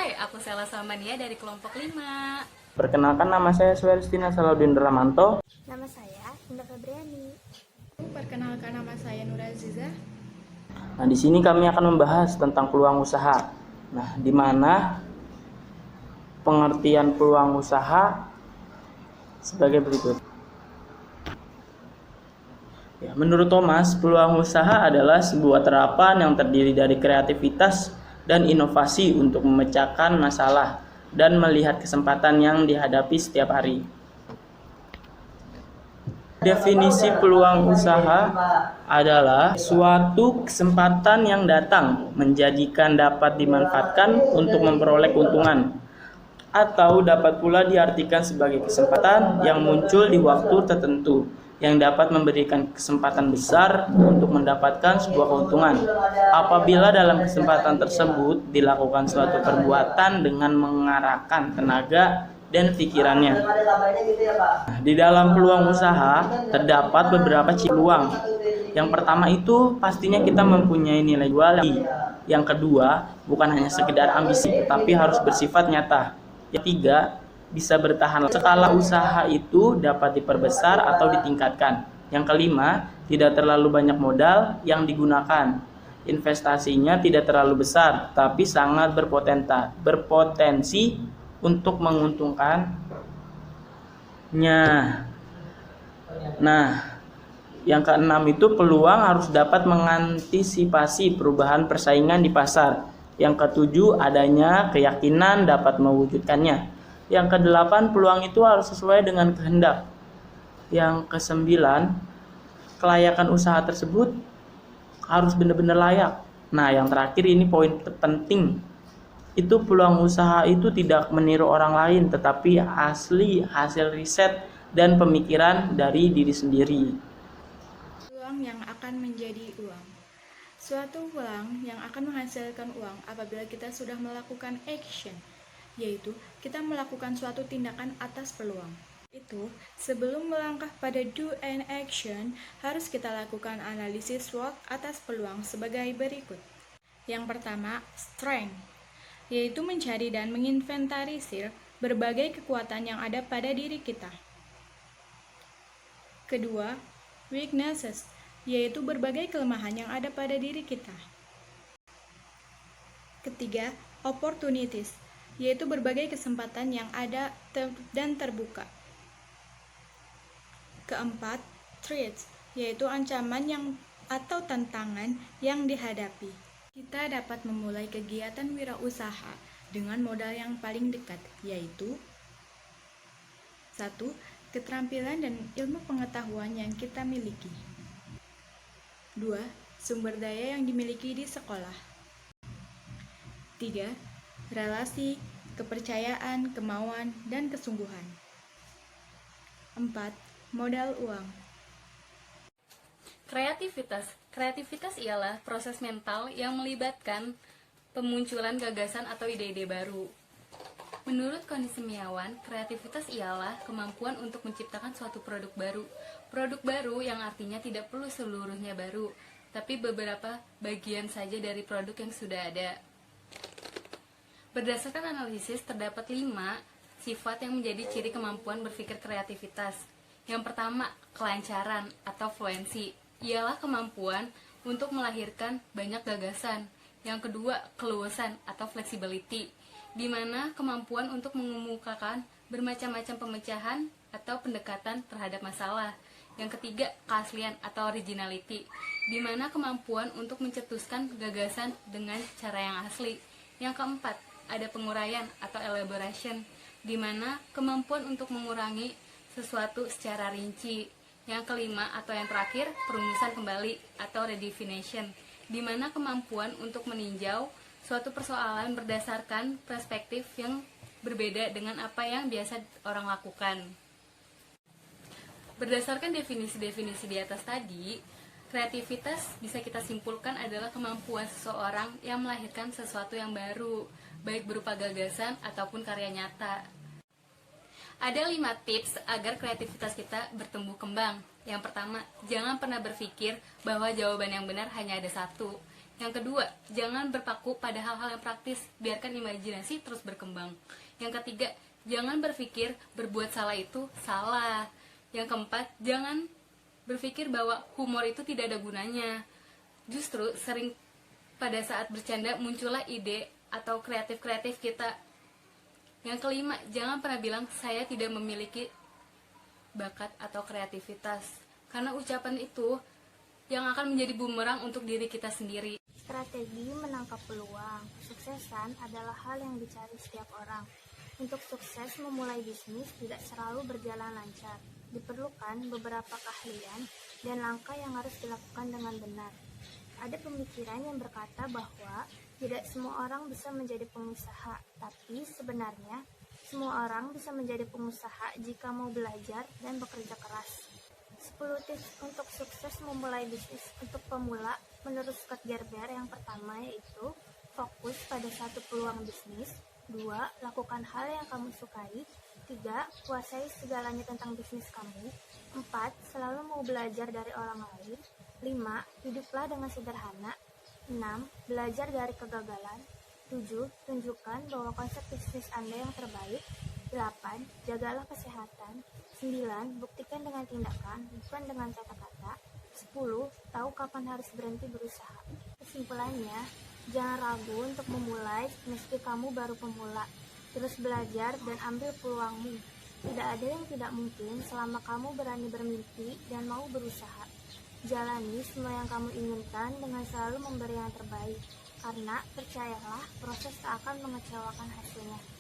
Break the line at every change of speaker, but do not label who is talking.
Hai, aku Sela Salmania dari kelompok 5.
Perkenalkan, nama saya Suherstina Salahuddin Ramanto.
Nama saya Indah Febriani.
Perkenalkan, nama saya Nur Aziza.
Nah, di sini kami akan membahas tentang peluang usaha. Nah, di mana pengertian peluang usaha sebagai berikut. Ya, menurut Thomas, peluang usaha adalah sebuah terapan yang terdiri dari kreativitas dan inovasi untuk memecahkan masalah dan melihat kesempatan yang dihadapi setiap hari. Definisi peluang usaha adalah suatu kesempatan yang datang menjadikan dapat dimanfaatkan untuk memperoleh keuntungan, atau dapat pula diartikan sebagai kesempatan yang muncul di waktu tertentu yang dapat memberikan kesempatan besar untuk mendapatkan sebuah keuntungan apabila dalam kesempatan tersebut dilakukan suatu perbuatan dengan mengarahkan tenaga dan pikirannya. Nah, di dalam peluang usaha terdapat beberapa peluang. Yang pertama itu pastinya kita mempunyai nilai jual. Yang kedua, bukan hanya sekedar ambisi, tapi harus bersifat nyata. Yang ketiga, bisa bertahan. Skala usaha itu dapat diperbesar atau ditingkatkan. Yang kelima, tidak terlalu banyak modal yang digunakan. Investasinya tidak terlalu besar, tapi sangat berpotensi untuk menguntungkannya. Nah, yang keenam itu peluang harus dapat mengantisipasi perubahan persaingan di pasar. Yang ketujuh, adanya keyakinan dapat mewujudkannya. Yang kedelapan, peluang itu harus sesuai dengan kehendak. Yang kesembilan, kelayakan usaha tersebut harus benar-benar layak. Nah, yang terakhir ini poin terpenting. Itu peluang usaha itu tidak meniru orang lain, tetapi asli hasil riset dan pemikiran dari diri sendiri.
Peluang yang akan menjadi uang. Suatu peluang yang akan menghasilkan uang apabila kita sudah melakukan action, yaitu kita melakukan suatu tindakan atas peluang. Itu, sebelum melangkah pada do and action, harus kita lakukan analisis SWOT atas peluang sebagai berikut. Yang pertama, strength, yaitu mencari dan menginventarisir berbagai kekuatan yang ada pada diri kita. Kedua, weaknesses, yaitu berbagai kelemahan yang ada pada diri kita. Ketiga, opportunities, yaitu berbagai kesempatan yang ada dan terbuka. Keempat, threats, yaitu ancaman atau tantangan yang dihadapi. Kita dapat memulai kegiatan wirausaha dengan modal yang paling dekat, yaitu 1. Keterampilan dan ilmu pengetahuan yang kita miliki. 2. Sumber daya yang dimiliki di sekolah. 3. Relasi, kepercayaan, kemauan, dan kesungguhan. 4. Modal uang.
Kreativitas ialah proses mental yang melibatkan pemunculan gagasan atau ide-ide baru. Menurut Koni Semiawan, kreativitas ialah kemampuan untuk menciptakan suatu produk baru. Produk baru yang artinya tidak perlu seluruhnya baru, tapi beberapa bagian saja dari produk yang sudah ada. Berdasarkan analisis, terdapat 5 sifat yang menjadi ciri kemampuan berpikir kreativitas. Yang pertama, kelancaran atau fluensi, ialah kemampuan untuk melahirkan banyak gagasan. Yang kedua, keluasan atau flexibility, di mana kemampuan untuk mengemukakan bermacam-macam pemecahan atau pendekatan terhadap masalah. Yang ketiga, keaslian atau originality, di mana kemampuan untuk mencetuskan gagasan dengan cara yang asli. Yang keempat, ada penguraian atau elaboration, di mana kemampuan untuk mengurangi sesuatu secara rinci. Yang kelima atau yang terakhir, perumusan kembali atau redefinition, di mana kemampuan untuk meninjau suatu persoalan berdasarkan perspektif yang berbeda dengan apa yang biasa orang lakukan. Berdasarkan definisi-definisi di atas tadi, kreativitas bisa kita simpulkan adalah kemampuan seseorang yang melahirkan sesuatu yang baru, baik berupa gagasan ataupun karya nyata. Ada 5 tips agar kreativitas kita bertumbuh kembang. Yang pertama, jangan pernah berpikir bahwa jawaban yang benar hanya ada satu. Yang kedua, jangan berpaku pada hal-hal yang praktis, biarkan imajinasi terus berkembang. Yang ketiga, jangan berpikir berbuat salah itu salah. Yang keempat, jangan berpikir bahwa humor itu tidak ada gunanya. Justru sering pada saat bercanda muncullah ide atau kreatif-kreatif kita. Yang kelima, jangan pernah bilang saya tidak memiliki bakat atau kreativitas, karena ucapan itu yang akan menjadi bumerang untuk diri kita sendiri.
Strategi menangkap peluang. Kesuksesan adalah hal yang dicari setiap orang. Untuk sukses memulai bisnis tidak selalu berjalan lancar. Diperlukan beberapa keahlian dan langkah yang harus dilakukan dengan benar. Ada pemikiran yang berkata bahwa tidak semua orang bisa menjadi pengusaha, tapi sebenarnya semua orang bisa menjadi pengusaha jika mau belajar dan bekerja keras. 10 tips untuk sukses memulai bisnis untuk pemula menurut Scott Gerber. Yang pertama yaitu fokus pada satu peluang bisnis. 2. Lakukan hal yang kamu sukai. 3. Kuasai segalanya tentang bisnis kamu. 4. Selalu mau belajar dari orang lain. 5. Hiduplah dengan sederhana. 6. Belajar dari kegagalan. 7. Tunjukkan bahwa konsep bisnis Anda yang terbaik. 8. Jagalah kesehatan. 9. Buktikan dengan tindakan, bukan dengan kata-kata. 10. Tahu kapan harus berhenti berusaha. Kesimpulannya, jangan ragu untuk memulai meski kamu baru pemula. Terus belajar dan ambil peluangmu. Tidak ada yang tidak mungkin selama kamu berani bermimpi dan mau berusaha. Jalani semua yang kamu inginkan dengan selalu memberi yang terbaik. Karena percayalah, proses tak akan mengecewakan hasilnya.